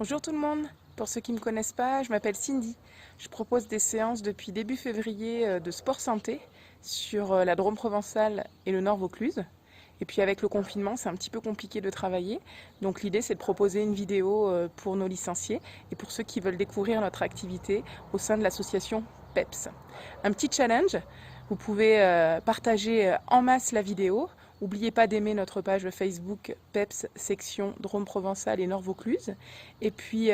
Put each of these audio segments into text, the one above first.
Bonjour tout le monde, pour ceux qui ne me connaissent pas, je m'appelle Cindy. Je propose des séances depuis début février de sport santé sur la Drôme provençale et le Nord Vaucluse. Et puis avec le confinement, c'est un petit peu compliqué de travailler. Donc l'idée, c'est de proposer une vidéo pour nos licenciés et pour ceux qui veulent découvrir notre activité au sein de l'association PEPS. Un petit challenge, vous pouvez partager en masse la vidéo. N'oubliez pas d'aimer notre page Facebook PEPS section Drôme provençale et Nord Vaucluse. Et puis,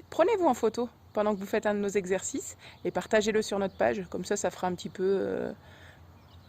prenez-vous en photo pendant que vous faites un de nos exercices et partagez-le sur notre page. Comme ça fera un petit peu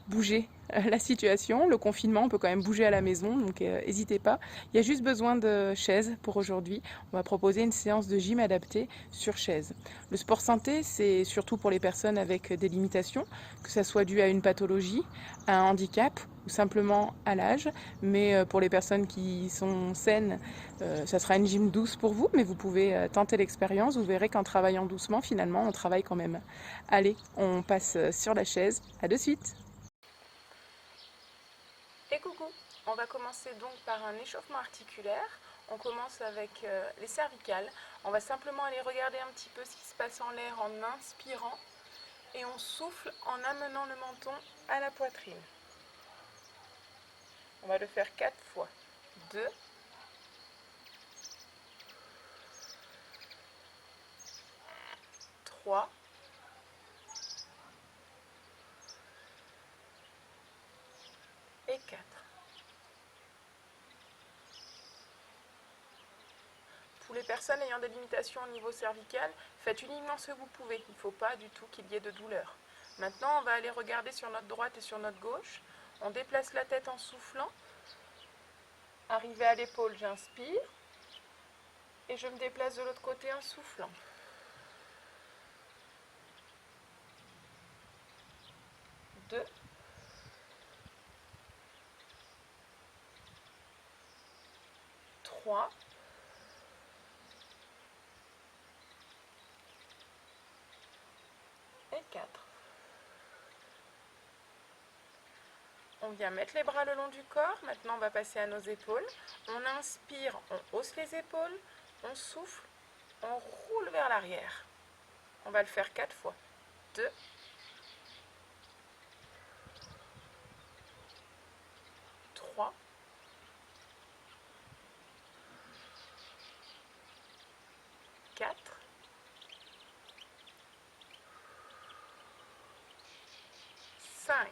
bouger la situation. Le confinement, on peut quand même bouger à la maison, donc n'hésitez pas. Il y a juste besoin de chaises pour aujourd'hui. On va proposer une séance de gym adaptée sur chaise. Le sport santé, c'est surtout pour les personnes avec des limitations, que ça soit dû à une pathologie, à un handicap ou simplement à l'âge. Mais pour les personnes qui sont saines, ça sera une gym douce pour vous, mais vous pouvez tenter l'expérience. Vous verrez qu'en travaillant doucement, finalement, on travaille quand même. Allez, on passe sur la chaise. À de suite. Et coucou, on va commencer donc par un échauffement articulaire. On commence avec les cervicales. On va simplement aller regarder un petit peu ce qui se passe en l'air en inspirant et on souffle en amenant le menton à la poitrine. On va le faire 4 fois. 2, 3, 4. Pour les personnes ayant des limitations au niveau cervical, faites uniquement ce que vous pouvez. Il ne faut pas du tout qu'il y ait de douleur. Maintenant, on va aller regarder sur notre droite et sur notre gauche. On déplace la tête en soufflant. Arrivé à l'épaule, j'inspire. Et je me déplace de l'autre côté en soufflant. 2, 3, 4. On vient mettre les bras le long du corps. Maintenant, on va passer à nos épaules. On inspire, on hausse les épaules. On souffle, on roule vers l'arrière. On va le faire 4 fois. 2, 3, 4, 5.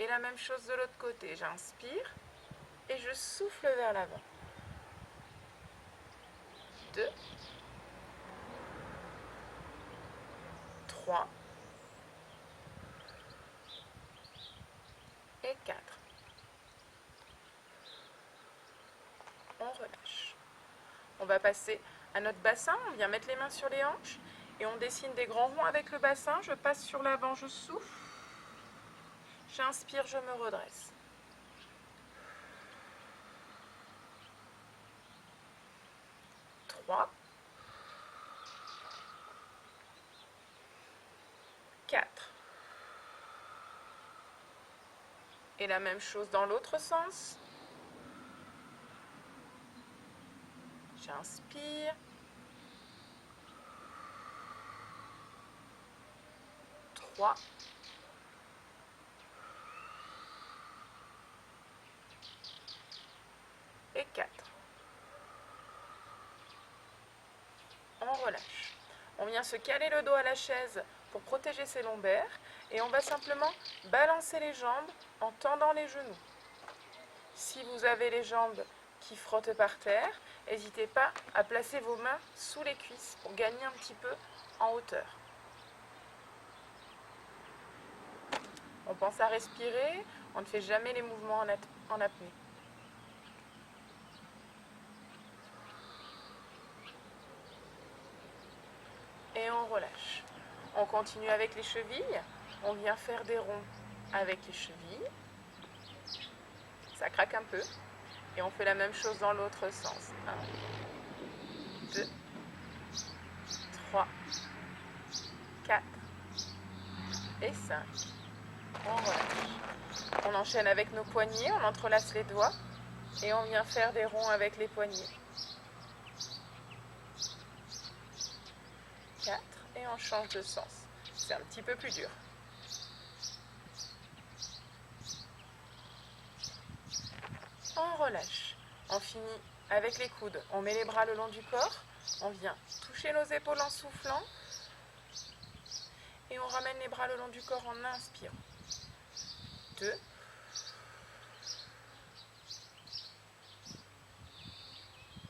Et la même chose de l'autre côté. J'inspire et je souffle vers l'avant. 2, 3 et 4. On relâche. On va passer à notre bassin. On vient mettre les mains sur les hanches et on dessine des grands ronds avec le bassin. Je passe sur l'avant, je souffle. J'inspire, je me redresse. 3, 4. Et la même chose dans l'autre sens. J'inspire. 3, 4. On relâche. On vient se caler le dos à la chaise pour protéger ses lombaires et on va simplement balancer les jambes en tendant les genoux. Si vous avez les jambes qui frottent par terre, n'hésitez pas à placer vos mains sous les cuisses pour gagner un petit peu en hauteur. On pense à respirer, on ne fait jamais les mouvements en apnée. Et on relâche. On continue avec les chevilles. On vient faire des ronds avec les chevilles. Ça craque un peu. Et on fait la même chose dans l'autre sens. 1, 2, 3, 4 et 5. On relâche. On enchaîne avec nos poignets, on entrelace les doigts et on vient faire des ronds avec les poignets. 4 et on change de sens. C'est un petit peu plus dur. On relâche. On finit avec les coudes. On met les bras le long du corps. On vient toucher nos épaules en soufflant. Et on ramène les bras le long du corps en inspirant. 2.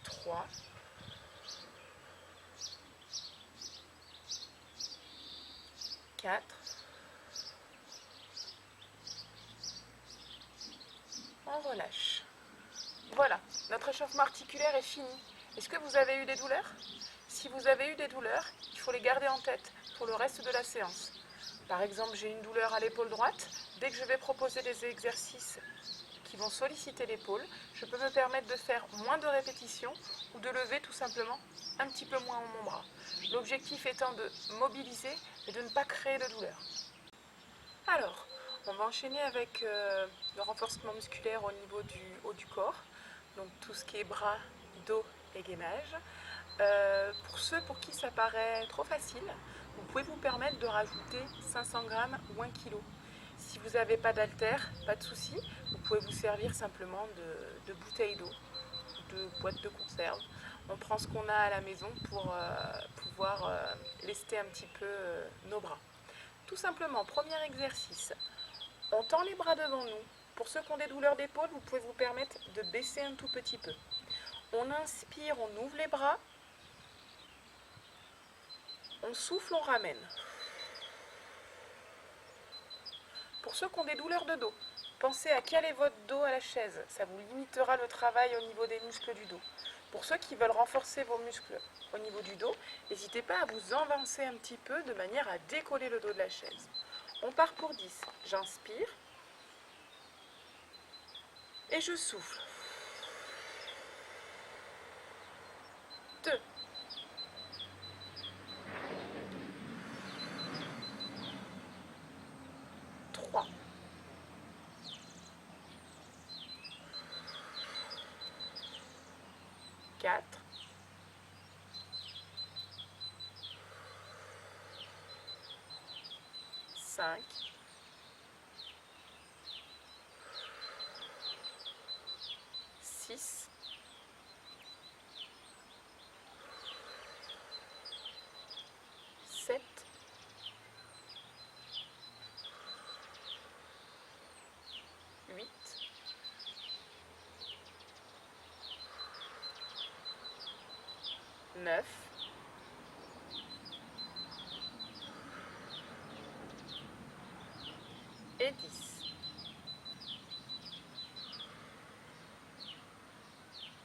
3. 4. On relâche. Voilà, notre échauffement articulaire est fini. Est-ce que vous avez eu des douleurs? Si vous avez eu des douleurs, il faut les garder en tête pour le reste de la séance. Par exemple, j'ai une douleur à l'épaule droite. Dès que je vais proposer des exercices qui vont solliciter l'épaule, je peux me permettre de faire moins de répétitions ou de lever tout simplement un petit peu moins mon bras. L'objectif étant de mobiliser et de ne pas créer de douleur. Alors, on va enchaîner avec le renforcement musculaire au niveau du haut du corps, donc tout ce qui est bras, dos et gainage. Pour ceux pour qui ça paraît trop facile, vous pouvez vous permettre de rajouter 500 grammes ou 1 kg. Si vous n'avez pas d'haltère, pas de souci, vous pouvez vous servir simplement de bouteilles d'eau, de boîtes de conserve. On prend ce qu'on a à la maison pour pouvoir lester un petit peu nos bras. Tout simplement, premier exercice, on tend les bras devant nous. Pour ceux qui ont des douleurs d'épaule, vous pouvez vous permettre de baisser un tout petit peu. On inspire, on ouvre les bras. On souffle, on ramène. Pour ceux qui ont des douleurs de dos, pensez à caler votre dos à la chaise. Ça vous limitera le travail au niveau des muscles du dos. Pour ceux qui veulent renforcer vos muscles au niveau du dos, n'hésitez pas à vous avancer un petit peu de manière à décoller le dos de la chaise. On part pour 10. J'inspire. Et je souffle. 2. 3. 4. 5. 6. 7. 8. 9. Et 10.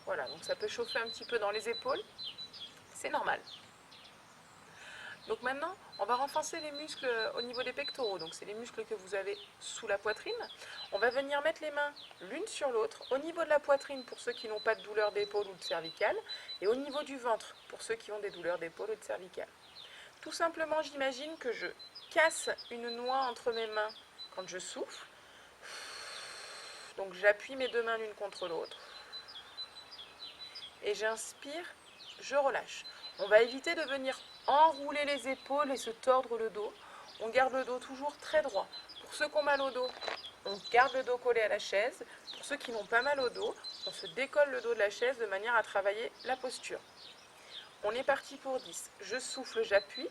Voilà, donc ça peut chauffer un petit peu dans les épaules, c'est normal. Donc maintenant, on va renforcer les muscles au niveau des pectoraux, donc c'est les muscles que vous avez sous la poitrine. On va venir mettre les mains l'une sur l'autre, au niveau de la poitrine pour ceux qui n'ont pas de douleur d'épaule ou de cervicale, et au niveau du ventre pour ceux qui ont des douleurs d'épaule ou de cervicale. Tout simplement, j'imagine que je casse une noix entre mes mains quand je souffle. Donc j'appuie mes deux mains l'une contre l'autre. Et j'inspire, je relâche. On va éviter de venir enrouler les épaules et se tordre le dos. On garde le dos toujours très droit. Pour ceux qui ont mal au dos, on garde le dos collé à la chaise. Pour ceux qui n'ont pas mal au dos, on se décolle le dos de la chaise de manière à travailler la posture. On est parti pour 10. Je souffle, j'appuie.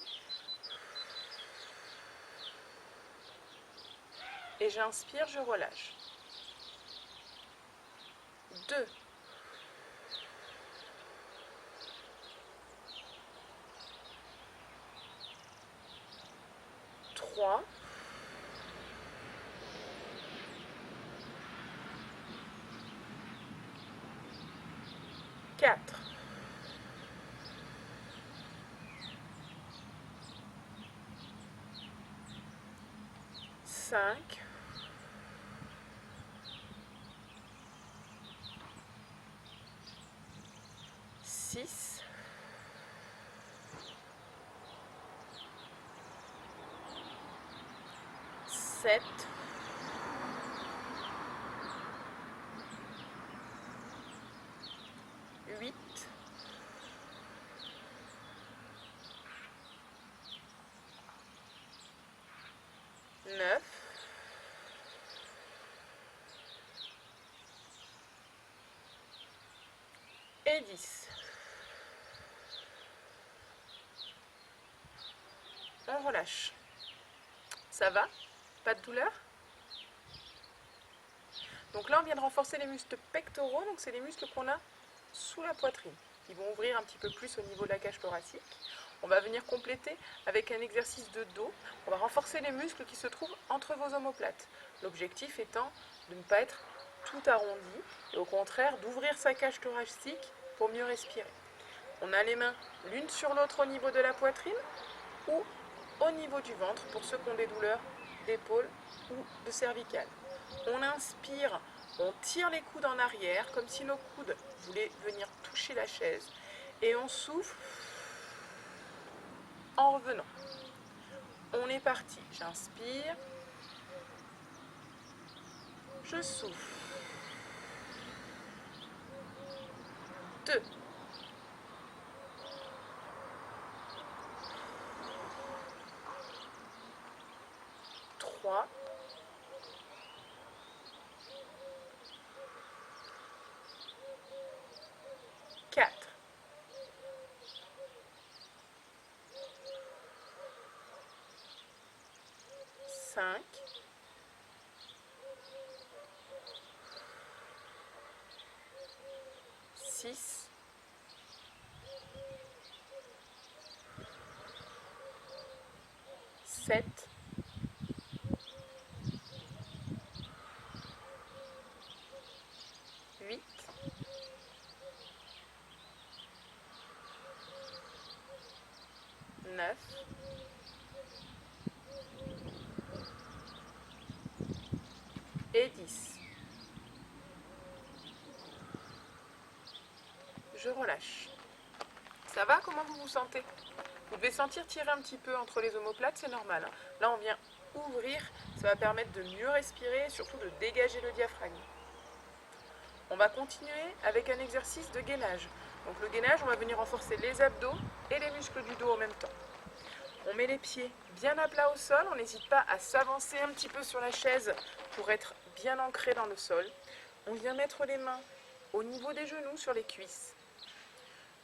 Et j'inspire, je relâche. 2. 3. 4. 5. 6. 7. 8, 9, et 10. On relâche. Ça va? Pas de douleur? Donc là, on vient de renforcer les muscles pectoraux, donc c'est les muscles qu'on a sous la poitrine. Ils vont ouvrir un petit peu plus au niveau de la cage thoracique. On va venir compléter avec un exercice de dos. On va renforcer les muscles qui se trouvent entre vos omoplates. L'objectif étant de ne pas être tout arrondi et au contraire d'ouvrir sa cage thoracique pour mieux respirer. On a les mains l'une sur l'autre au niveau de la poitrine ou au niveau du ventre pour ceux qui ont des douleurs d'épaule ou de cervicale. On inspire, on tire les coudes en arrière comme si nos coudes voulaient venir toucher la chaise et on souffle en revenant. On est parti. J'inspire, je souffle. 2, 3, 4, 5, 6, 7, 8, 9, et 10. Je relâche. Ça va? Comment vous vous sentez? Vous devez sentir tirer un petit peu entre les omoplates, c'est normal. Là, on vient ouvrir, ça va permettre de mieux respirer et surtout de dégager le diaphragme. On va continuer avec un exercice de gainage. Donc le gainage, on va venir renforcer les abdos et les muscles du dos en même temps. On met les pieds bien à plat au sol, on n'hésite pas à s'avancer un petit peu sur la chaise pour être bien ancré dans le sol. On vient mettre les mains au niveau des genoux sur les cuisses.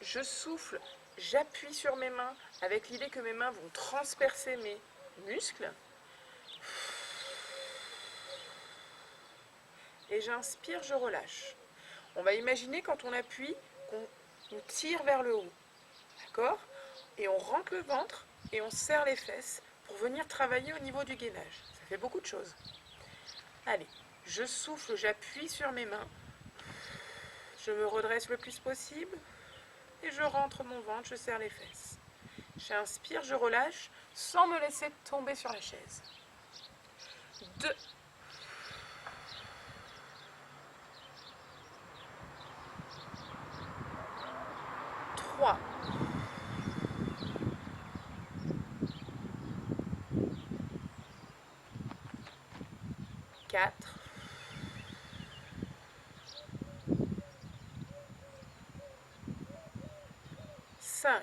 Je souffle, j'appuie sur mes mains avec l'idée que mes mains vont transpercer mes muscles. Et j'inspire, je relâche. On va imaginer quand on appuie qu'on nous tire vers le haut. D'accord? Et on rentre le ventre et on serre les fesses pour venir travailler au niveau du gainage. Ça fait beaucoup de choses. Allez, je souffle, j'appuie sur mes mains. Je me redresse le plus possible et je rentre mon ventre, je serre les fesses. J'inspire, je relâche sans me laisser tomber sur la chaise. 2, 3, 4, 5,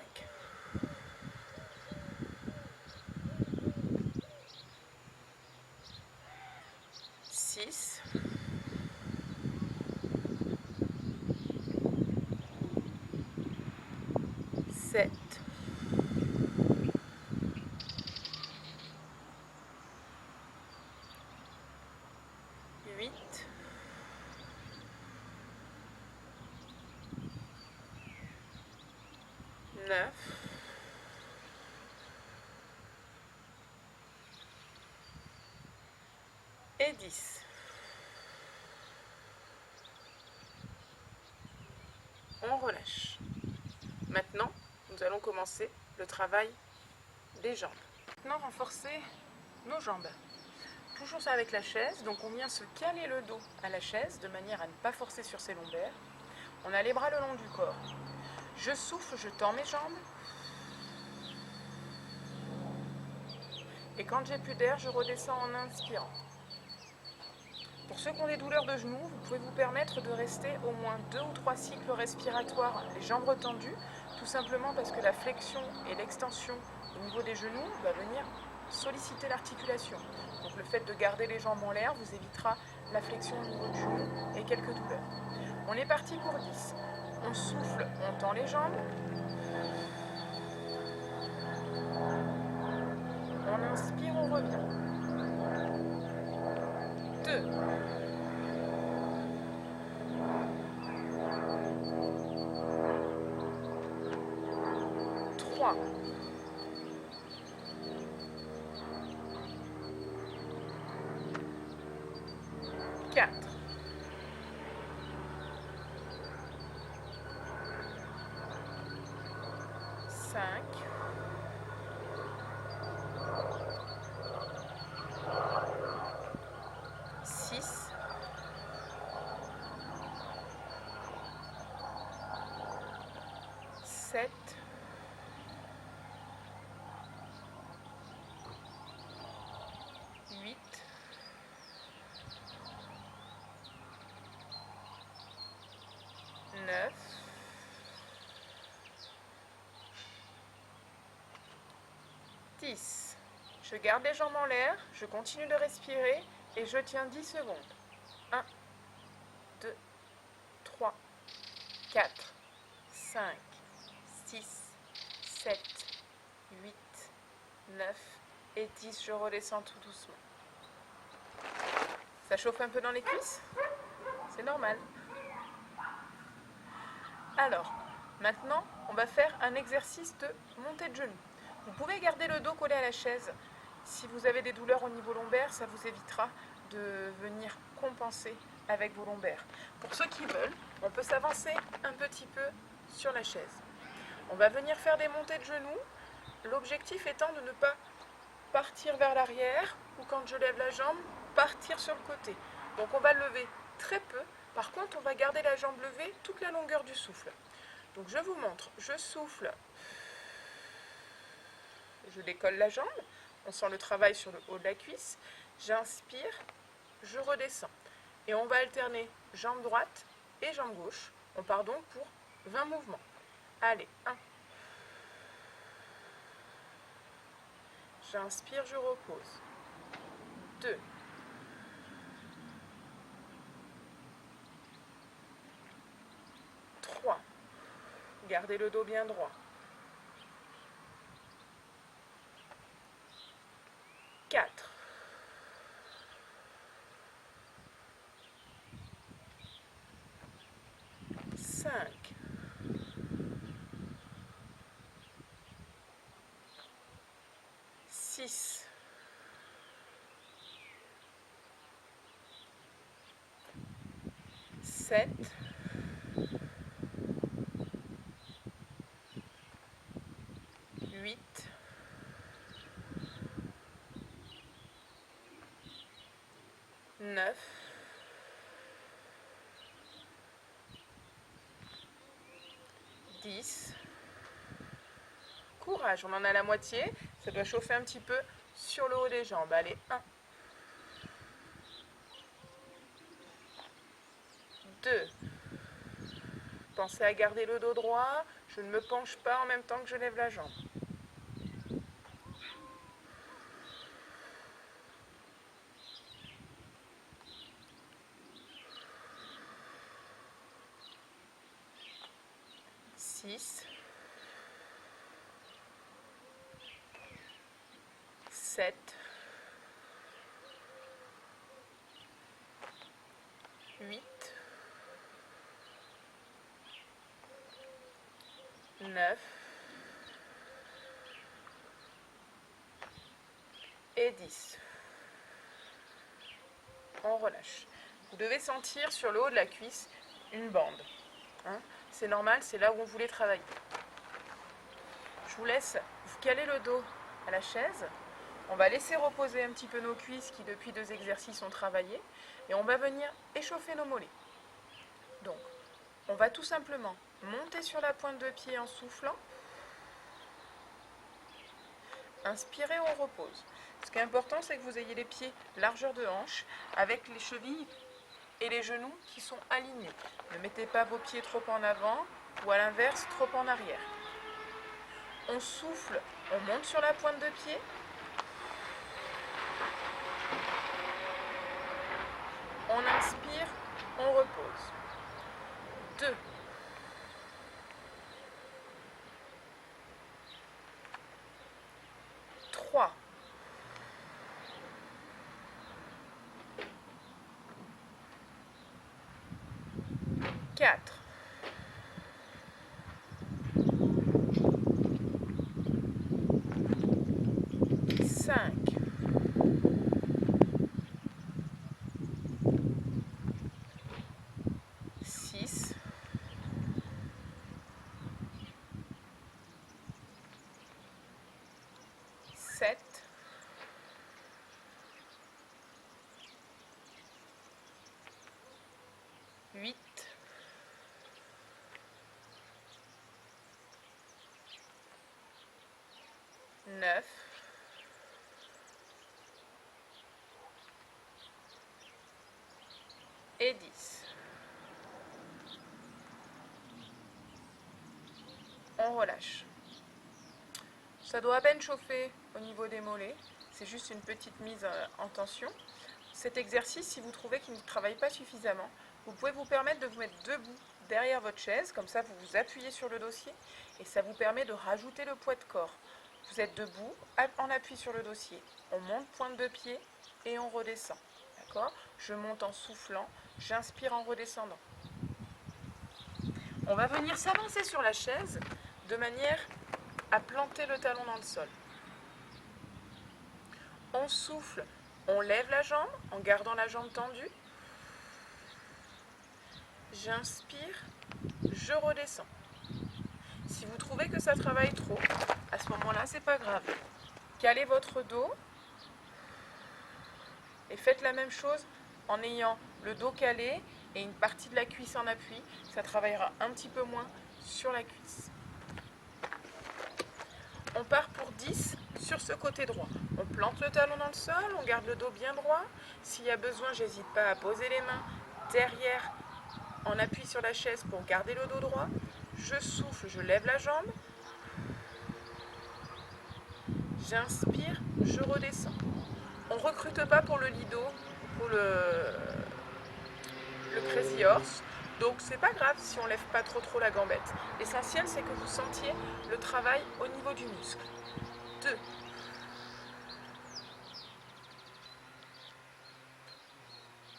6, 7, 8, 9, et 10. On relâche. Maintenant, nous allons commencer le travail des jambes. Maintenant, renforcer nos jambes. Toujours ça avec la chaise, donc on vient se caler le dos à la chaise de manière à ne pas forcer sur ses lombaires. On a les bras le long du corps. Je souffle, je tends mes jambes. Et quand j'ai plus d'air, je redescends en inspirant. Pour Pour ceux qui ont des douleurs de genoux, vous pouvez vous permettre de rester au moins 2 ou 3 cycles respiratoires, les jambes retendues, tout simplement parce que la flexion et l'extension au niveau des genoux va venir solliciter l'articulation. Donc le fait de garder les jambes en l'air vous évitera la flexion au niveau du genou et quelques douleurs. On est parti pour 10. On souffle, on tend les jambes. On inspire, on revient. 2. 3. 4. 5. 6. 7. 8. 9. 10. Je garde les jambes en l'air, je continue de respirer et je tiens 10 secondes. 1, 2, 3, 4, 5, 6, 7, 8, 9 et 10. Je redescends tout doucement. Ça chauffe un peu dans les cuisses? C'est normal. Alors, maintenant, on va faire un exercice de montée de genoux. Vous pouvez garder le dos collé à la chaise. Si vous avez des douleurs au niveau lombaire, ça vous évitera de venir compenser avec vos lombaires. Pour ceux qui veulent, on peut s'avancer un petit peu sur la chaise. On va venir faire des montées de genoux. L'objectif étant de ne pas partir vers l'arrière ou quand je lève la jambe, partir sur le côté. Donc on va lever très peu. Par contre, on va garder la jambe levée toute la longueur du souffle. Donc je vous montre, je souffle, je décolle la jambe, on sent le travail sur le haut de la cuisse, j'inspire, je redescends. Et on va alterner jambe droite et jambe gauche. On part donc pour 20 mouvements. Allez, 1. J'inspire, je repose. 2. 3. Gardez le dos bien droit. 4. 5. 6. 7. 8. 9. 10. Courage, on en a la moitié. Ça doit chauffer un petit peu sur le haut des jambes. Allez, 1. 2. Pensez à garder le dos droit. Je ne me penche pas en même temps que je lève la jambe. 6. 7. 8. 9. Et 10. On relâche. Vous devez sentir sur le haut de la cuisse une bande. C'est normal, c'est là où on voulait travailler. Je vous laisse vous caler le dos à la chaise. On va laisser reposer un petit peu nos cuisses qui depuis 2 exercices ont travaillé. Et on va venir échauffer nos mollets. Donc, on va tout simplement monter sur la pointe de pied en soufflant. Inspirez, on repose. Ce qui est important, c'est que vous ayez les pieds largeur de hanche, avec les chevilles et les genoux qui sont alignés. Ne mettez pas vos pieds trop en avant ou à l'inverse trop en arrière. On souffle, on monte sur la pointe de pied. On inspire, on repose. 2. 3. 4. 5. 6. 7. 8. 9. 10. On relâche. Ça doit à peine chauffer au niveau des mollets. C'est juste une petite mise en tension. Cet exercice, si vous trouvez qu'il ne travaille pas suffisamment, vous pouvez vous permettre de vous mettre debout derrière votre chaise. Comme ça, vous vous appuyez sur le dossier et ça vous permet de rajouter le poids de corps. Vous êtes debout, en appui sur le dossier. On monte pointe de pied et on redescend. D'accord ? Je monte en soufflant, j'inspire en redescendant. On va venir s'avancer sur la chaise de manière à planter le talon dans le sol. On souffle, on lève la jambe en gardant la jambe tendue. J'inspire, je redescends. Si vous trouvez que ça travaille trop, à ce moment-là, c'est pas grave. Calez votre dos et faites la même chose en ayant le dos calé et une partie de la cuisse en appui. Ça travaillera un petit peu moins sur la cuisse. On part pour 10 sur ce côté droit. On plante le talon dans le sol, on garde le dos bien droit. S'il y a besoin, j'hésite pas à poser les mains derrière en appui sur la chaise pour garder le dos droit. Je souffle, je lève la jambe. J'inspire, je redescends. On ne recrute pas pour le lido, pour le crazy horse. Donc c'est pas grave si on lève pas trop la gambette. L'essentiel c'est que vous sentiez le travail au niveau du muscle. 2.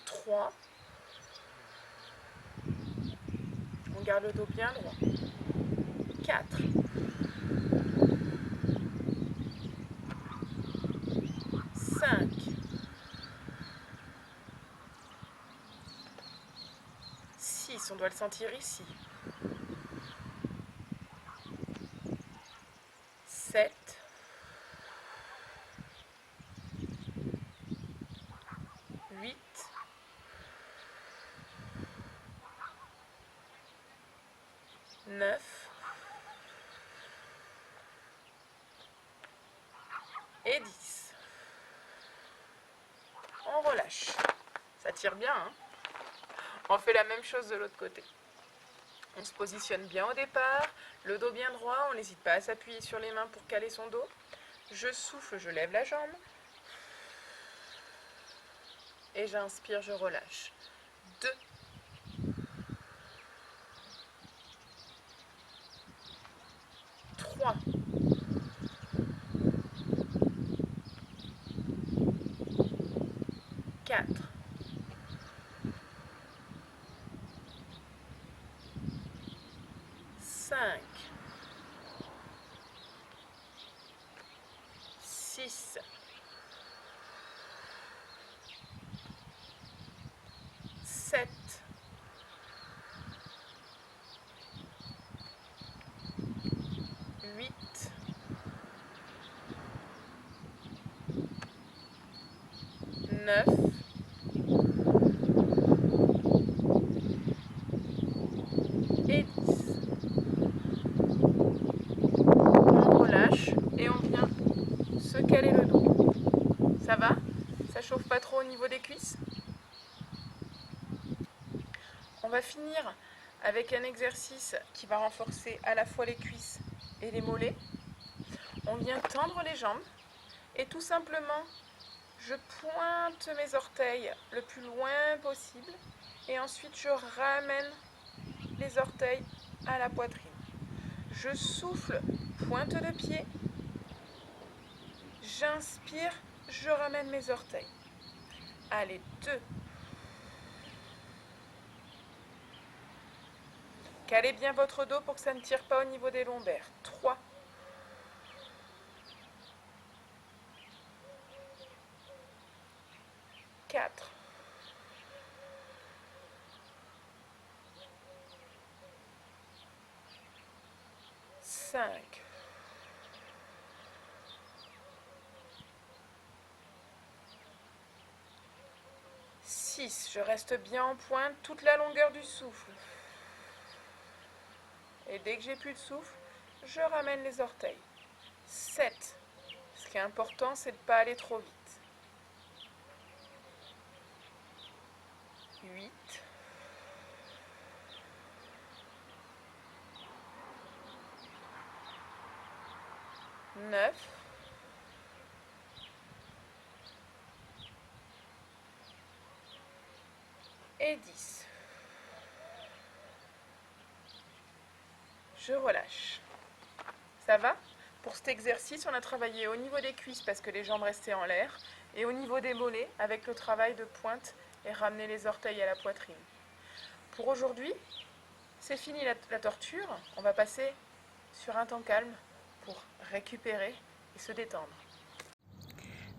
3. On garde le dos bien droit. 4. 5. 6, on doit le sentir ici. 7. 8. 9. Et 10. On relâche. Ça tire bien, hein ? On fait la même chose de l'autre côté. On se positionne bien au départ, le dos bien droit, on n'hésite pas à s'appuyer sur les mains pour caler son dos. Je souffle, je lève la jambe. Et j'inspire, je relâche. 2. 3. 4. 5. 6. 7. 8. 9. Et 10. On relâche et on vient se caler le dos. Ça va ? Ça chauffe pas trop au niveau des cuisses ? va finir avec un exercice qui va renforcer à la fois les cuisses et les mollets. On vient tendre les jambes et tout simplement, je pointe mes orteils le plus loin possible et ensuite je ramène les orteils à la poitrine. Je souffle, pointe de pied, j'inspire, je ramène mes orteils. Allez, 2. Calez bien votre dos pour que ça ne tire pas au niveau des lombaires. 3. 4. 5. 6. Je reste bien en pointe toute la longueur du souffle. Et dès que j'ai plus de souffle, je ramène les orteils. 7. Ce qui est important, c'est de ne pas aller trop vite. 8. 9. Et 10. Je relâche. Ça va? Pour cet exercice, on a travaillé au niveau des cuisses parce que les jambes restaient en l'air et au niveau des mollets avec le travail de pointe et ramener les orteils à la poitrine. Pour aujourd'hui, c'est fini la torture. On va passer sur un temps calme pour récupérer et se détendre.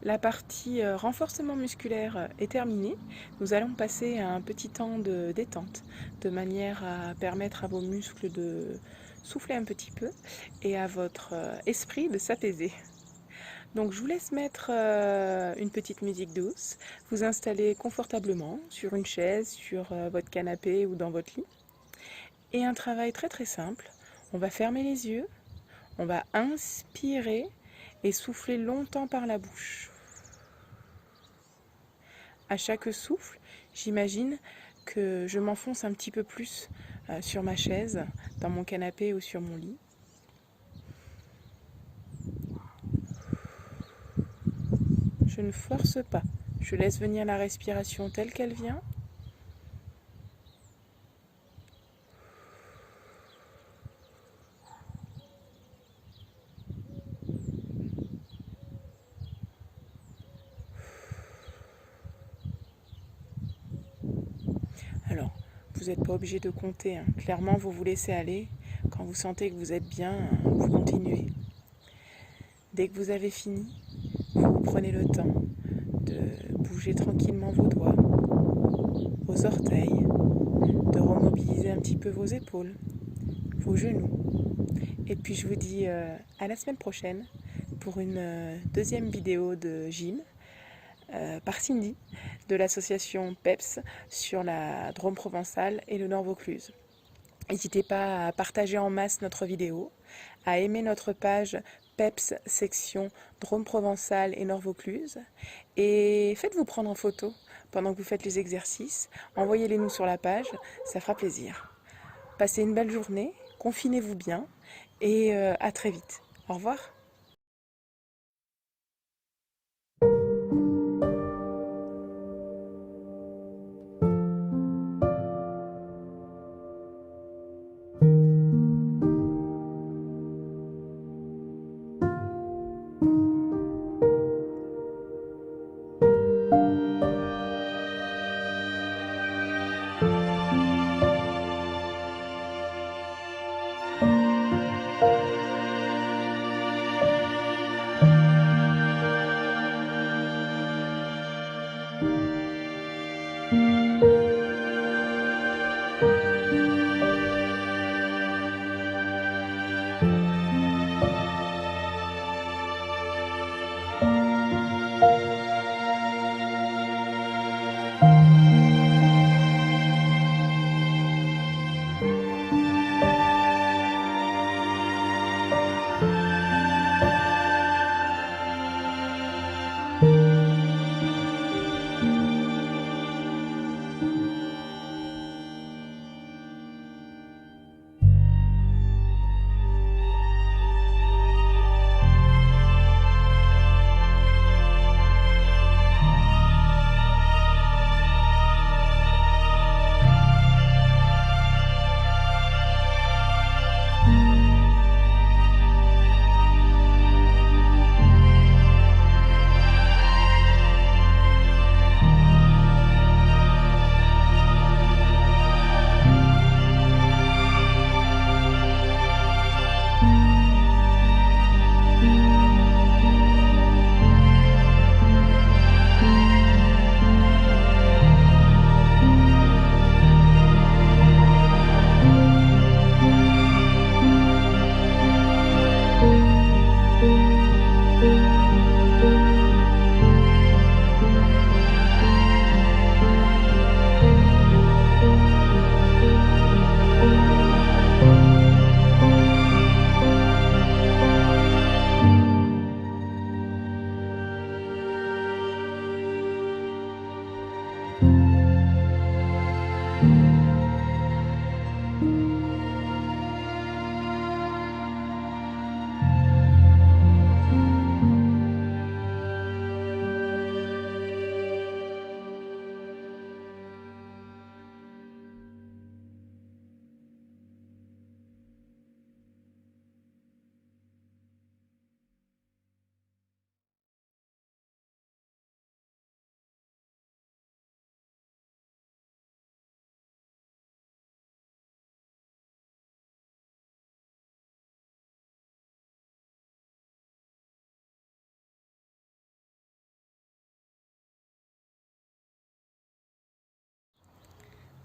La partie renforcement musculaire est terminée. Nous allons passer à un petit temps de détente, de manière à permettre à vos muscles de souffler un petit peu et à votre esprit de s'apaiser. Donc je vous laisse mettre une petite musique douce, vous installer confortablement sur une chaise, sur votre canapé ou dans votre lit. Et un travail très très simple, on va fermer les yeux, on va inspirer et souffler longtemps par la bouche. À chaque souffle, j'imagine que je m'enfonce un petit peu plus sur ma chaise, dans mon canapé ou sur mon lit. Je ne force pas, je laisse venir la respiration telle qu'elle vient. Alors, vous n'êtes pas obligé de compter, hein. Clairement, vous vous laissez aller. Quand vous sentez que vous êtes bien, vous continuez. Dès que vous avez fini, vous prenez le temps de bouger tranquillement vos doigts, vos orteils, de remobiliser un petit peu vos épaules, vos genoux. Et puis je vous dis à la semaine prochaine pour une deuxième vidéo de gym par Cindy de l'association PEPS sur la Drôme provençale et le Nord Vaucluse. N'hésitez pas à partager en masse notre vidéo, à aimer notre page PEPS section Drôme provençale et Nord Vaucluse et faites-vous prendre en photo pendant que vous faites les exercices. Envoyez-les nous sur la page, ça fera plaisir. Passez une belle journée, confinez-vous bien et à très vite. Au revoir.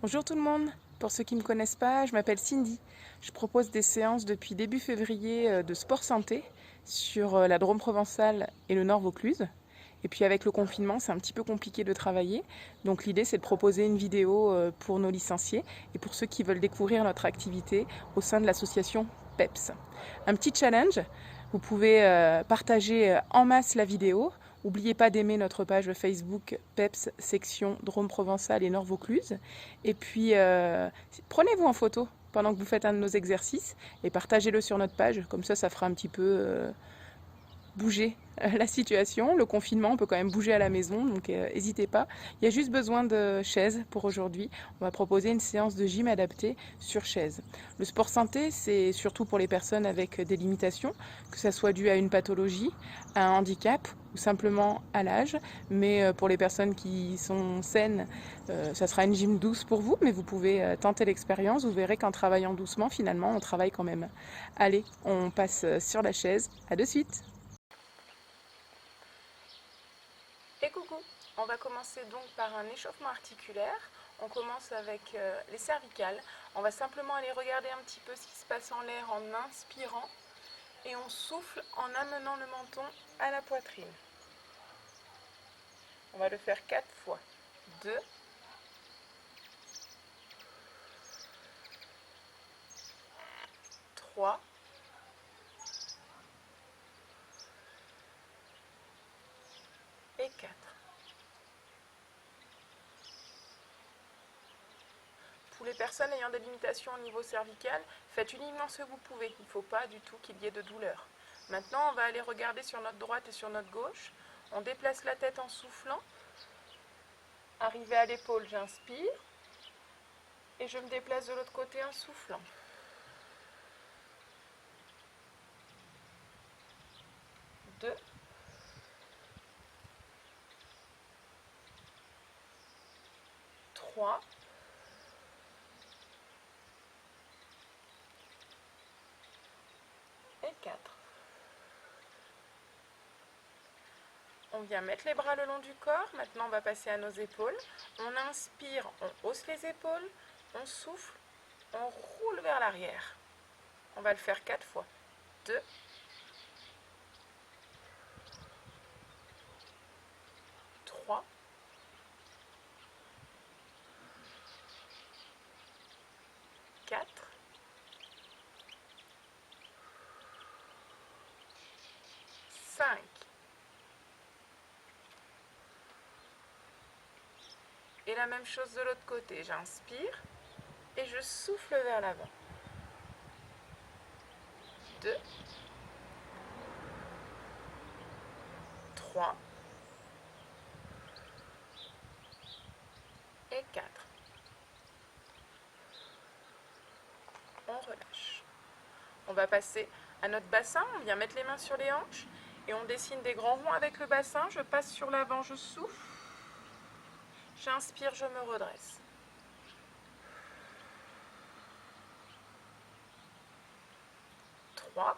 Bonjour tout le monde, pour ceux qui ne me connaissent pas, je m'appelle Cindy. Je propose des séances depuis début février de sport santé sur la Drôme provençale et le Nord Vaucluse. Et puis avec le confinement, c'est un petit peu compliqué de travailler. Donc l'idée, c'est de proposer une vidéo pour nos licenciés et pour ceux qui veulent découvrir notre activité au sein de l'association PEPS. Un petit challenge, vous pouvez partager en masse la vidéo. N'oubliez pas d'aimer notre page Facebook PEPS section Drôme provençale et Nord Vaucluse. Et puis, prenez-vous en photo pendant que vous faites un de nos exercices et partagez-le sur notre page. Comme ça fera un petit peu bouger la situation. Le confinement, on peut quand même bouger à la maison, donc n'hésitez pas. Il y a juste besoin de chaises pour aujourd'hui. On va proposer une séance de gym adaptée sur chaise. Le sport santé, c'est surtout pour les personnes avec des limitations, que ça soit dû à une pathologie, à un handicap ou simplement à l'âge. Mais pour les personnes qui sont saines, ça sera une gym douce pour vous, mais vous pouvez tenter l'expérience. Vous verrez qu'en travaillant doucement, finalement, on travaille quand même. Allez, on passe sur la chaise. À de suite. Et coucou, on va commencer donc par un échauffement articulaire. On commence avec les cervicales. On va simplement aller regarder un petit peu ce qui se passe en l'air en inspirant et on souffle en amenant le menton à la poitrine. On va le faire 4 fois. 2, 3, 4. Pour les personnes ayant des limitations au niveau cervical, faites uniquement ce que vous pouvez. Il ne faut pas du tout qu'il y ait de douleur. Maintenant, on va aller regarder sur notre droite et sur notre gauche. On déplace la tête en soufflant. Arrivé à l'épaule, j'inspire. Et je me déplace de l'autre côté en soufflant. 2, 3, 4. On vient mettre les bras le long du corps. Maintenant, on va passer à nos épaules. On inspire, on hausse les épaules. On souffle, on roule vers l'arrière. On va le faire 4 fois. 2, 3, 4, 5. Et la même chose de l'autre côté. J'inspire et je souffle vers l'avant. 2, 3 et 4. On relâche. On va passer à notre bassin. On vient mettre les mains sur les hanches et on dessine des grands ronds avec le bassin. Je passe sur l'avant, je souffle. J'inspire, je me redresse. 3,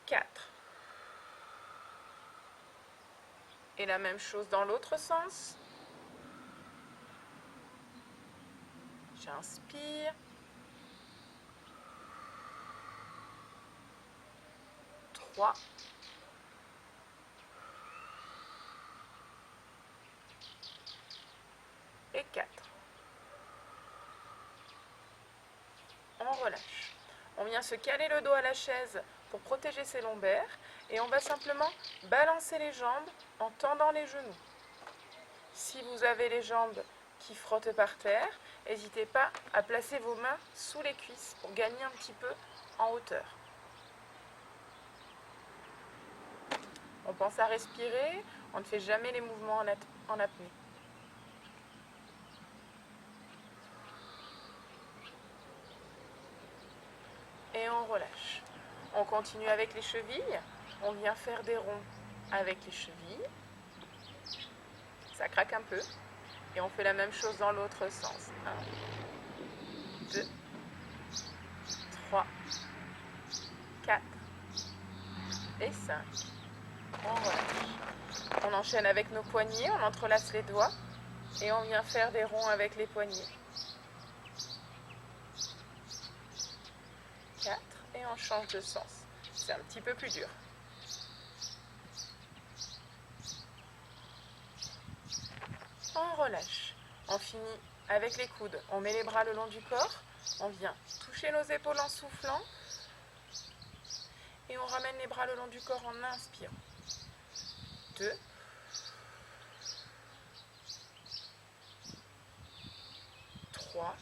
4. Et la même chose dans l'autre sens. J'inspire. 3, 4. On relâche. On vient se caler le dos à la chaise pour protéger ses lombaires et on va simplement balancer les jambes en tendant les genoux. Si vous avez les jambes qui frottent par terre, n'hésitez pas à placer vos mains sous les cuisses pour gagner un petit peu en hauteur. On pense à respirer, on ne fait jamais les mouvements en apnée. Et on relâche. On continue avec les chevilles. On vient faire des ronds avec les chevilles. Ça craque un peu. Et on fait la même chose dans l'autre sens. 1, 2, 3, 4 et 5. On relâche. On enchaîne avec nos poignets, on entrelace les doigts et on vient faire des ronds avec les poignets. 4 et on change de sens. C'est un petit peu plus dur. On relâche. On finit avec les coudes. On met les bras le long du corps. On vient toucher nos épaules en soufflant. Et on ramène les bras le long du corps en inspirant. 2. 3.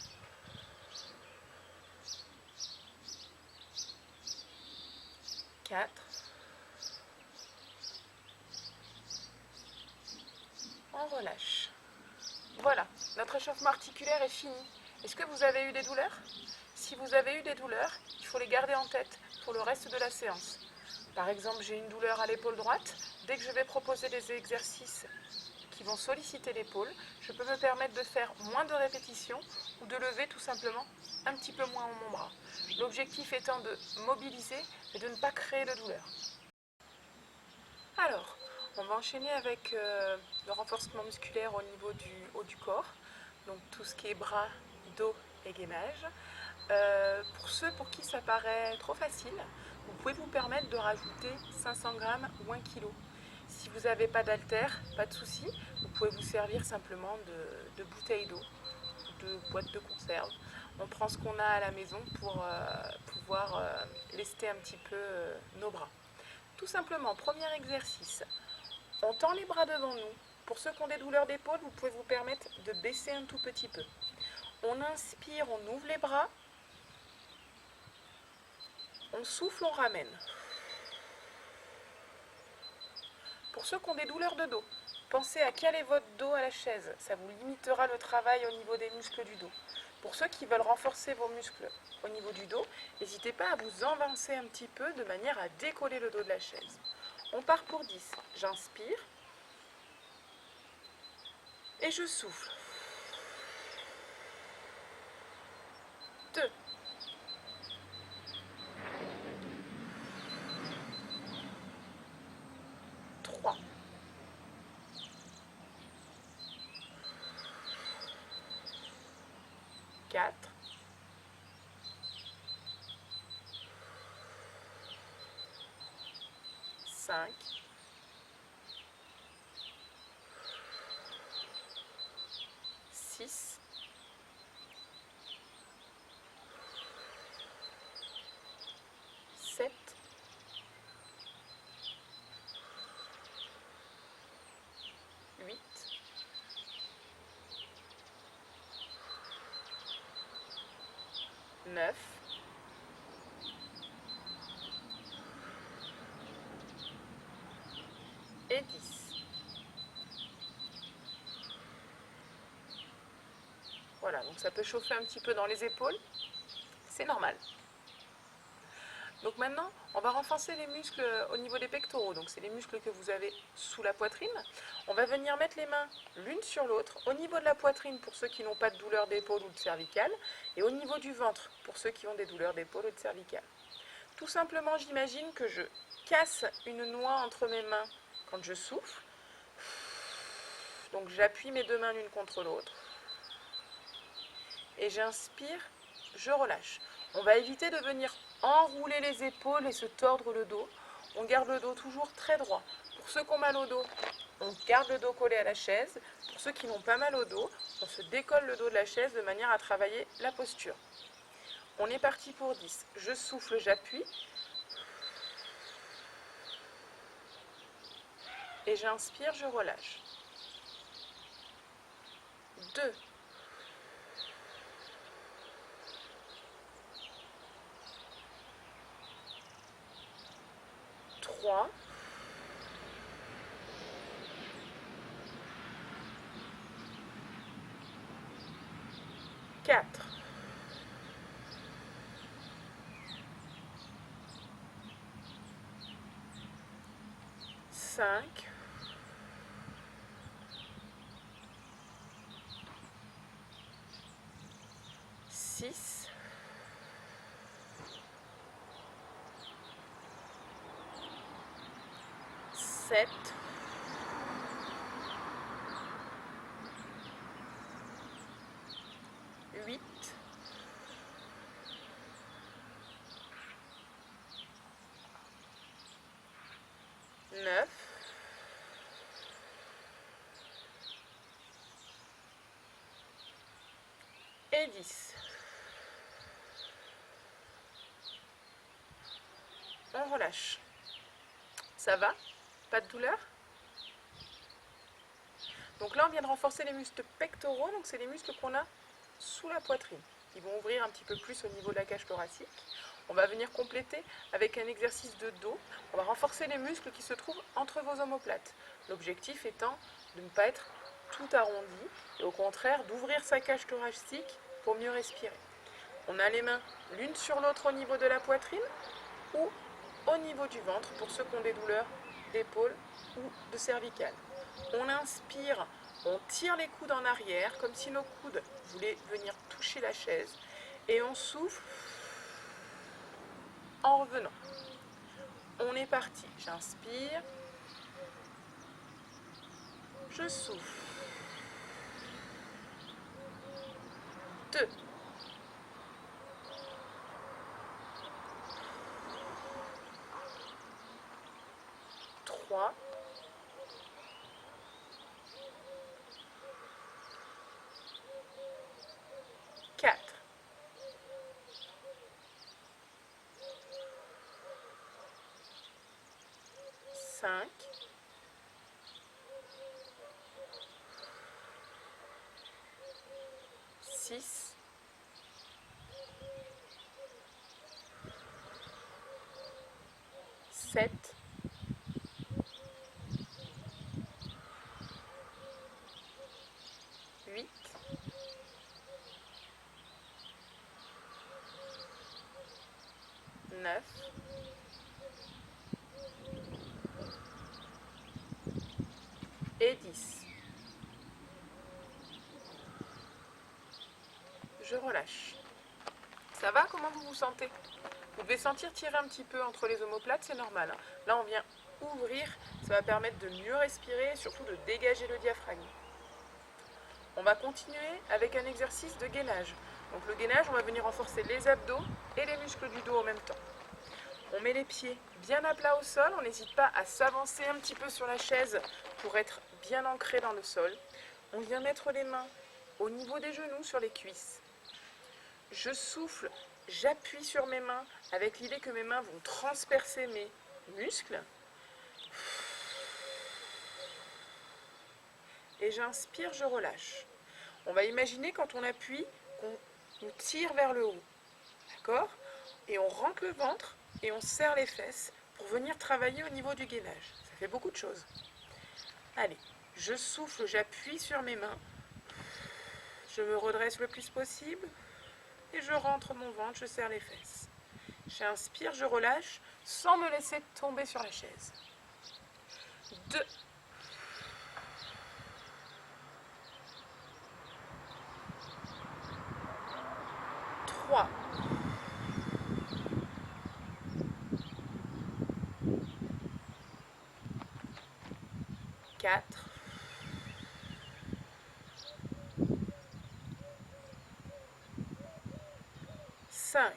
4. On relâche. Voilà, notre échauffement articulaire est fini. Est-ce que vous avez eu des douleurs? Si vous avez eu des douleurs, il faut les garder en tête pour le reste de la séance. Par exemple, j'ai une douleur à l'épaule droite. Dès que je vais proposer des exercices qui vont solliciter l'épaule, je peux me permettre de faire moins de répétitions ou de lever tout simplement un petit peu moins mon bras. L'objectif étant de mobiliser et de ne pas créer de douleur. Alors, on va enchaîner avec le renforcement musculaire au niveau du haut du corps, donc tout ce qui est bras, dos et gainage. Pour ceux pour qui ça paraît trop facile, vous pouvez vous permettre de rajouter 500 g ou 1 kg. Si vous n'avez pas d'haltère, pas de souci, vous pouvez vous servir simplement de bouteilles d'eau ou de boîtes de conserve. On prend ce qu'on a à la maison pour pouvoir lester un petit peu nos bras. Tout simplement, premier exercice, on tend les bras devant nous. Pour ceux qui ont des douleurs d'épaule, vous pouvez vous permettre de baisser un tout petit peu. On inspire, on ouvre les bras. On souffle, on ramène. Pour ceux qui ont des douleurs de dos, pensez à caler votre dos à la chaise. Ça vous limitera le travail au niveau des muscles du dos. Pour ceux qui veulent renforcer vos muscles au niveau du dos, n'hésitez pas à vous avancer un petit peu de manière à décoller le dos de la chaise. On part pour 10. J'inspire. Et je souffle. 2. 3. 4. 5. 6. 7. 8. 9. Et 10. Voilà, donc ça peut chauffer un petit peu dans les épaules, c'est normal. Donc maintenant, on va renforcer les muscles au niveau des pectoraux, donc c'est les muscles que vous avez sous la poitrine. On va venir mettre les mains l'une sur l'autre, au niveau de la poitrine pour ceux qui n'ont pas de douleur d'épaule ou de cervicale, et au niveau du ventre pour ceux qui ont des douleurs d'épaule ou de cervicale. Tout simplement, j'imagine que je casse une noix entre mes mains quand je souffle. Donc j'appuie mes deux mains l'une contre l'autre. Et j'inspire, je relâche. On va éviter de venir enrouler les épaules et se tordre le dos. On garde le dos toujours très droit. Pour ceux qui ont mal au dos, on garde le dos collé à la chaise. Pour ceux qui n'ont pas mal au dos, on se décolle le dos de la chaise de manière à travailler la posture. On est parti pour 10. Je souffle, j'appuie. Et j'inspire, je relâche. 2. 3. 4. 5. 6. 7. 7, 8, 9, et 10. On relâche. Ça va? Pas de douleur? Donc là, on vient de renforcer les muscles pectoraux, donc c'est les muscles qu'on a sous la poitrine, qui vont ouvrir un petit peu plus au niveau de la cage thoracique. On va venir compléter avec un exercice de dos. On va renforcer les muscles qui se trouvent entre vos omoplates. L'objectif étant de ne pas être tout arrondi, et au contraire d'ouvrir sa cage thoracique pour mieux respirer. On a les mains l'une sur l'autre au niveau de la poitrine ou au niveau du ventre pour ceux qui ont des douleurs d'épaule ou de cervicale. On inspire, on tire les coudes en arrière comme si nos coudes voulaient venir toucher la chaise et on souffle en revenant. On est parti. J'inspire, je souffle. 2, 3, 4, 5, 6, 7, 8, 9, et 10. Je relâche. Ça va? Comment vous vous sentez? Vous devez sentir tirer un petit peu entre les omoplates, c'est normal, hein. Là, on vient ouvrir, ça va permettre de mieux respirer et surtout de dégager le diaphragme. On va continuer avec un exercice de gainage. Donc le gainage, on va venir renforcer les abdos et les muscles du dos en même temps. On met les pieds bien à plat au sol, on n'hésite pas à s'avancer un petit peu sur la chaise pour être bien ancré dans le sol. On vient mettre les mains au niveau des genoux sur les cuisses. Je souffle, j'appuie sur mes mains avec l'idée que mes mains vont transpercer mes muscles. Et j'inspire, je relâche. On va imaginer quand on appuie qu'on nous tire vers le haut. D'accord? Et on rentre le ventre et on serre les fesses pour venir travailler au niveau du gainage. Ça fait beaucoup de choses. Allez, je souffle, j'appuie sur mes mains. Je me redresse le plus possible. Et je rentre mon ventre, je serre les fesses. J'inspire, je relâche sans me laisser tomber sur la chaise. 2, 3, 4, 5,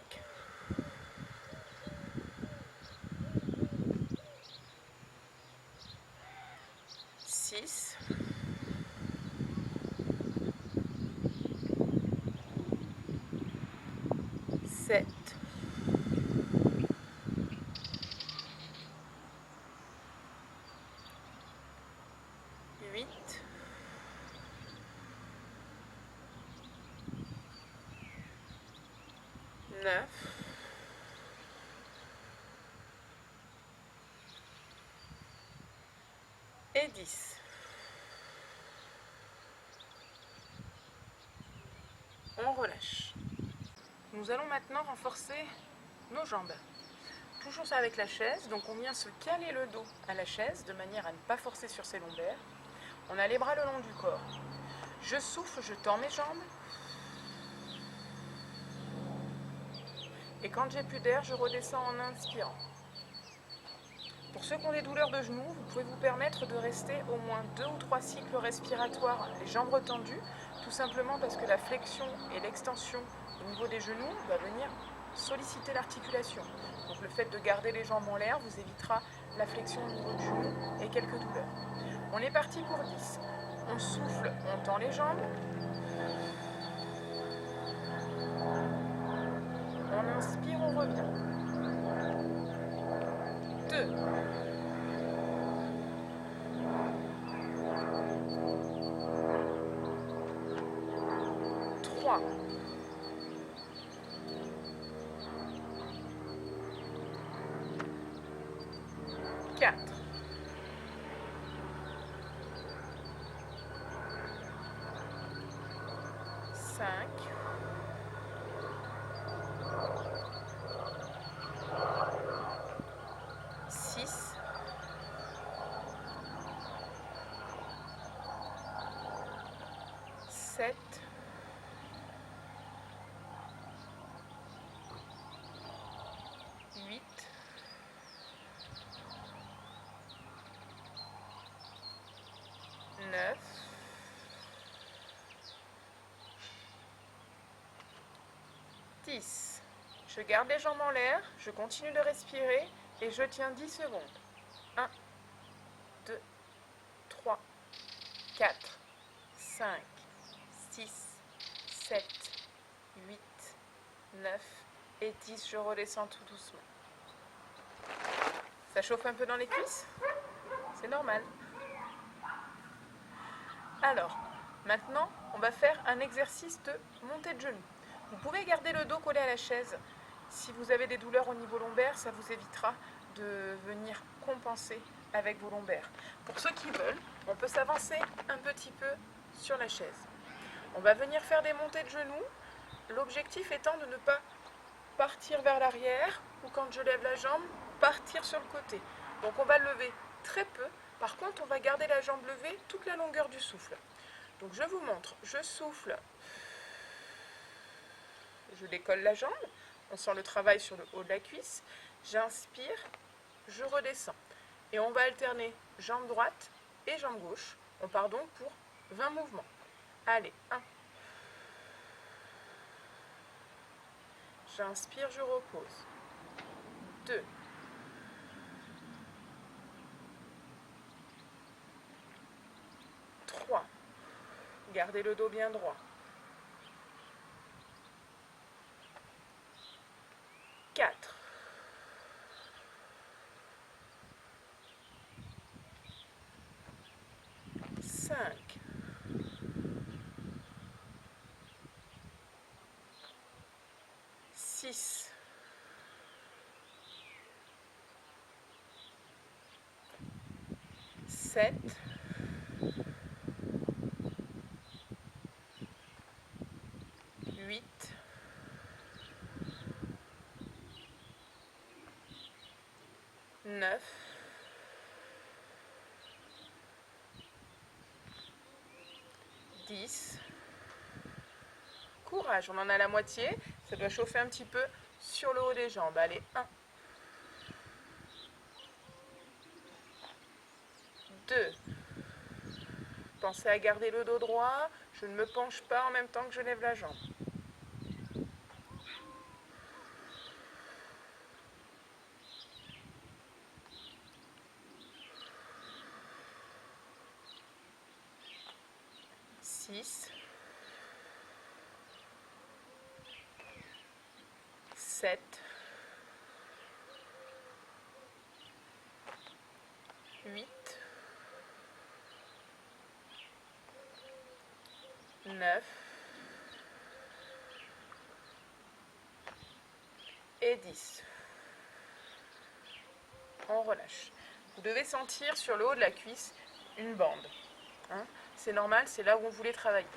6, 7, 8, 9, et 10. On relâche. Nous allons maintenant renforcer nos jambes. Toujours ça avec la chaise, donc on vient se caler le dos à la chaise de manière à ne pas forcer sur ses lombaires. On a les bras le long du corps. Je souffle, je tends mes jambes. Et quand j'ai plus d'air, je redescends en inspirant. Pour ceux qui ont des douleurs de genoux, vous pouvez vous permettre de rester au moins 2 ou 3 cycles respiratoires, les jambes retendues, tout simplement parce que la flexion et l'extension au niveau des genoux va venir solliciter l'articulation. Donc le fait de garder les jambes en l'air vous évitera la flexion au niveau du genou et quelques douleurs. On est parti pour 10. On souffle, on tend les jambes. On inspire, on revient. 2. 3. 4. 5. 6. 7. 8. 9. 10. Je garde les jambes en l'air, je continue de respirer et je tiens 10 secondes. 1, 2, 3, 4, 5, 6, 7, 8, 9 et 10. Je redescends tout doucement. Ça chauffe un peu dans les cuisses? C'est normal. Alors, maintenant, on va faire un exercice de montée de genoux. Vous pouvez garder le dos collé à la chaise. Si vous avez des douleurs au niveau lombaire, ça vous évitera de venir compenser avec vos lombaires. Pour ceux qui veulent, on peut s'avancer un petit peu sur la chaise. On va venir faire des montées de genoux, l'objectif étant de ne pas partir vers l'arrière ou quand je lève la jambe, partir sur le côté. Donc on va lever très peu, par contre on va garder la jambe levée toute la longueur du souffle. Donc je vous montre, je souffle, je décolle la jambe, on sent le travail sur le haut de la cuisse, j'inspire, je redescends. Et on va alterner jambe droite et jambe gauche. On part donc pour 20 mouvements. Allez, 1. J'inspire, je repose. 2. 3. Gardez le dos bien droit. 4. 5. 6. 7. 8. 9. 10. Courage, on en a la moitié. Ça doit chauffer un petit peu sur le haut des jambes. Allez, 1. 2. Pensez à garder le dos droit. Je ne me penche pas en même temps que je lève la jambe. 6. 7. 8. 9. Et 10. On relâche. Vous devez sentir sur le haut de la cuisse une bande. C'est normal, c'est là où on voulait travailler.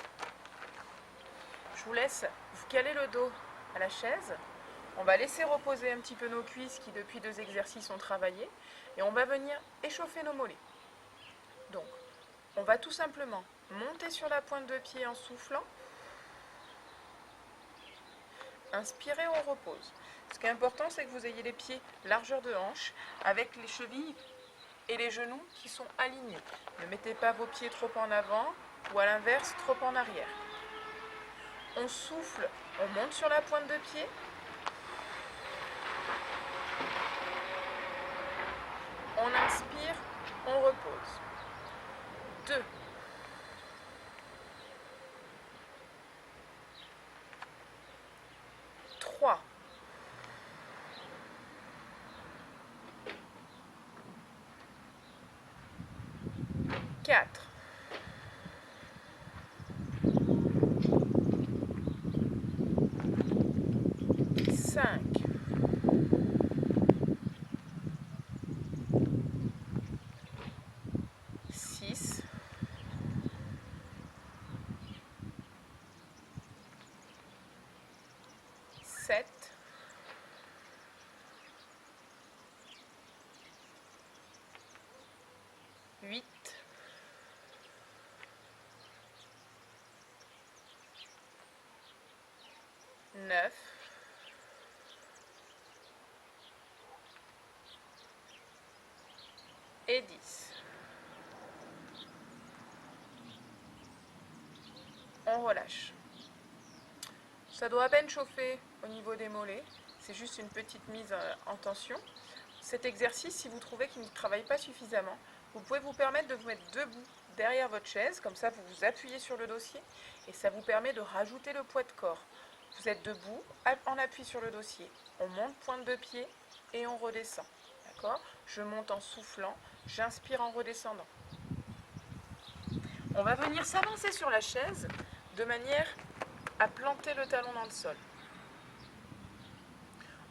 Je vous laisse vous caler le dos à la chaise. On va laisser reposer un petit peu nos cuisses qui depuis 2 exercices ont travaillé. Et on va venir échauffer nos mollets. Donc, on va tout simplement monter sur la pointe de pied en soufflant. Inspirez, on repose. Ce qui est important, c'est que vous ayez les pieds largeur de hanche avec les chevilles et les genoux qui sont alignés. Ne mettez pas vos pieds trop en avant ou à l'inverse trop en arrière. On souffle, on monte sur la pointe de pied. On inspire, on repose. 2. 3. 4. 5. 6. 7. 8. 9. 10. On relâche. Ça doit à peine chauffer au niveau des mollets. C'est juste une petite mise en tension. Cet exercice, si vous trouvez qu'il ne travaille pas suffisamment, vous pouvez vous permettre de vous mettre debout derrière votre chaise. Comme ça, vous vous appuyez sur le dossier et ça vous permet de rajouter le poids de corps. Vous êtes debout, en appui sur le dossier. On monte pointe de pied et on redescend. D'accord ? Je monte en soufflant, j'inspire en redescendant. On va venir s'avancer sur la chaise de manière à planter le talon dans le sol.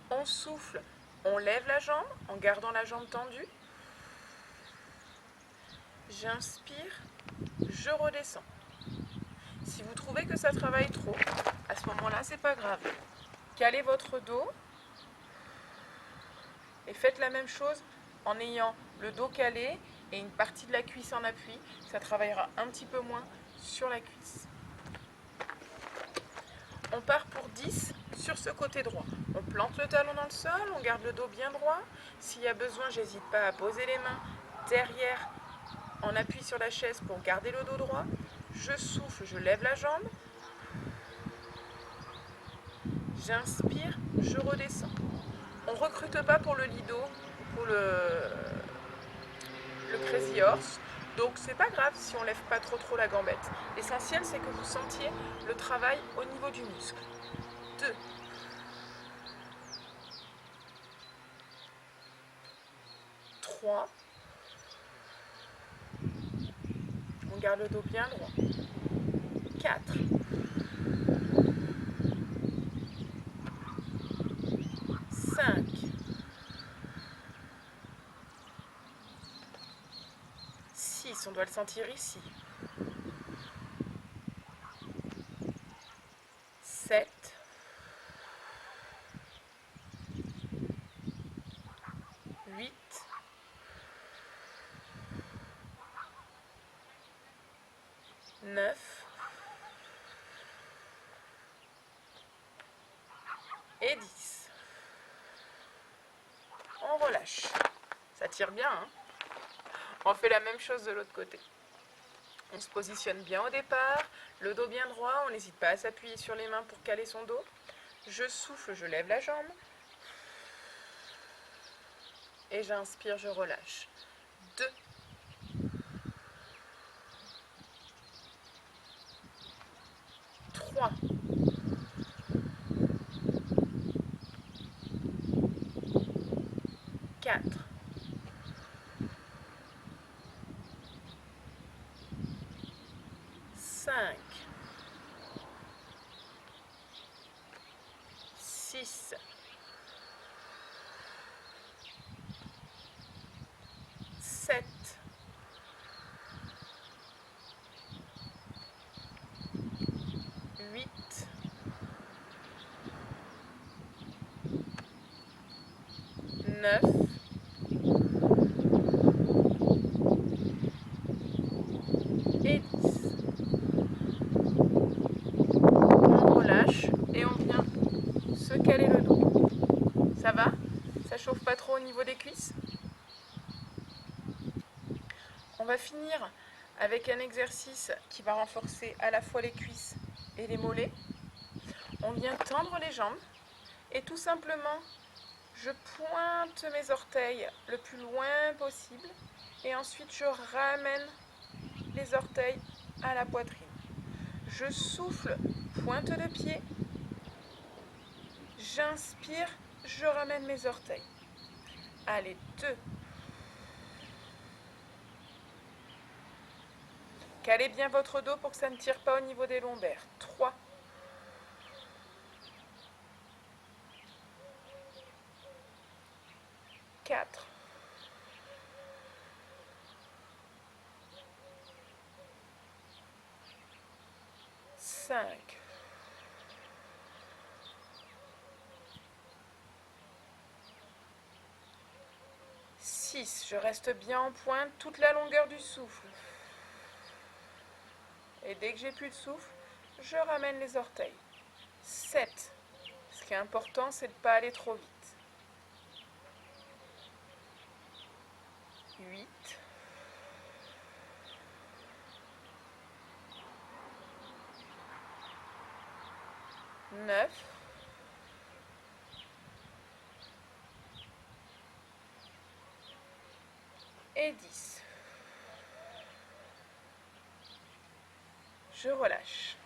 On souffle, on lève la jambe en gardant la jambe tendue. J'inspire, je redescends. Si vous trouvez que ça travaille trop, à ce moment-là, c'est pas grave. Calez votre dos et faites la même chose en ayant le dos calé et une partie de la cuisse en appui. Ça travaillera un petit peu moins sur la cuisse. On part pour 10 sur ce côté droit. On plante le talon dans le sol, on garde le dos bien droit. S'il y a besoin, j'hésite pas à poser les mains derrière en appui sur la chaise pour garder le dos droit. Je souffle, je lève la jambe. J'inspire, je redescends. On ne recrute pas pour le lido, pour le crazy horse. Donc c'est pas grave si on lève pas trop la gambette. L'essentiel c'est que vous sentiez le travail au niveau du muscle. 2. 3. On garde le dos bien droit. 4. 5. 6, on doit le sentir ici. 7. 8. 9. Et 10. On relâche. Ça tire bien, hein ? On fait la même chose de l'autre côté. On se positionne bien au départ, le dos bien droit, on n'hésite pas à s'appuyer sur les mains pour caler son dos. Je souffle, je lève la jambe. Et j'inspire, je relâche. 2. 3. 4. 5. 6. 7. 8. 9. Et 10. On relâche et on vient au niveau des cuisses. On va finir avec un exercice qui va renforcer à la fois les cuisses et les mollets. On vient tendre les jambes et tout simplement, je pointe mes orteils le plus loin possible et ensuite je ramène les orteils à la poitrine. Je souffle, pointe de pied, j'inspire, je ramène mes orteils. Allez, 2. Calez bien votre dos pour que ça ne tire pas au niveau des lombaires. 3. 4. 5. 6. Je reste bien en pointe toute la longueur du souffle. Et dès que j'ai plus de souffle, je ramène les orteils. 7. Ce qui est important, c'est de ne pas aller trop vite. 8. 9. Et 10. Je relâche.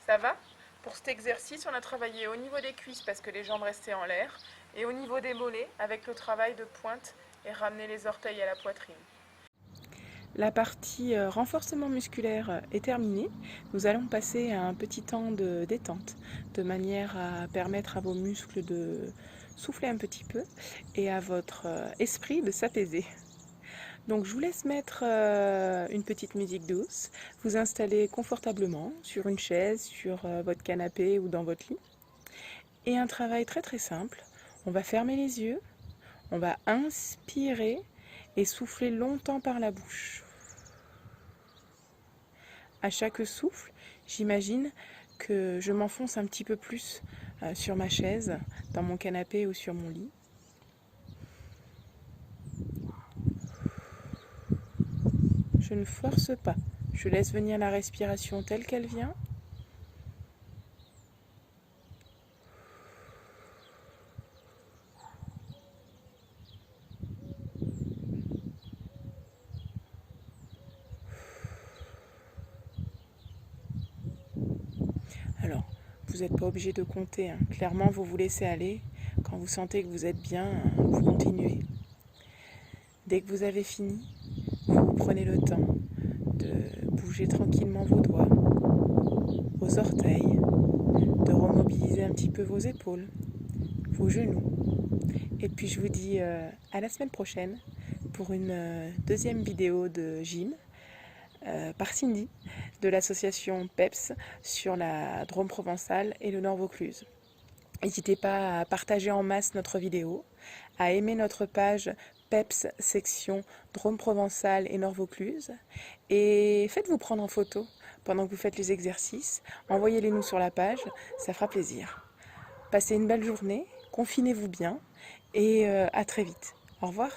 Ça va? Pour cet exercice, on a travaillé au niveau des cuisses parce que les jambes restaient en l'air et au niveau des mollets avec le travail de pointe et ramener les orteils à la poitrine. La partie renforcement musculaire est terminée. Nous allons passer à un petit temps de détente de manière à permettre à vos muscles de souffler un petit peu et à votre esprit de s'apaiser. Donc je vous laisse mettre une petite musique douce, vous installer confortablement sur une chaise, sur votre canapé ou dans votre lit. Et un travail très très simple, on va fermer les yeux, on va inspirer et souffler longtemps par la bouche. À chaque souffle, j'imagine que je m'enfonce un petit peu plus sur ma chaise, dans mon canapé ou sur mon lit. Je ne force pas, je laisse venir la respiration telle qu'elle vient. Alors, vous n'êtes pas obligé de compter, hein. Clairement, vous vous laissez aller. Quand vous sentez que vous êtes bien, vous continuez. Dès que vous avez fini, vous prenez le temps de bouger tranquillement vos doigts, vos orteils, de remobiliser un petit peu vos épaules, vos genoux. Et puis je vous dis à la semaine prochaine pour une deuxième vidéo de gym par Cindy de l'association PEPS sur la Drôme provençale et le Nord Vaucluse. N'hésitez pas à partager en masse notre vidéo, à aimer notre page PEPS section Drôme provençale et Nord Vaucluse et faites-vous prendre en photo pendant que vous faites les exercices. Envoyez-les nous sur la page, ça fera plaisir. Passez une belle journée, confinez-vous bien et à très vite. Au revoir.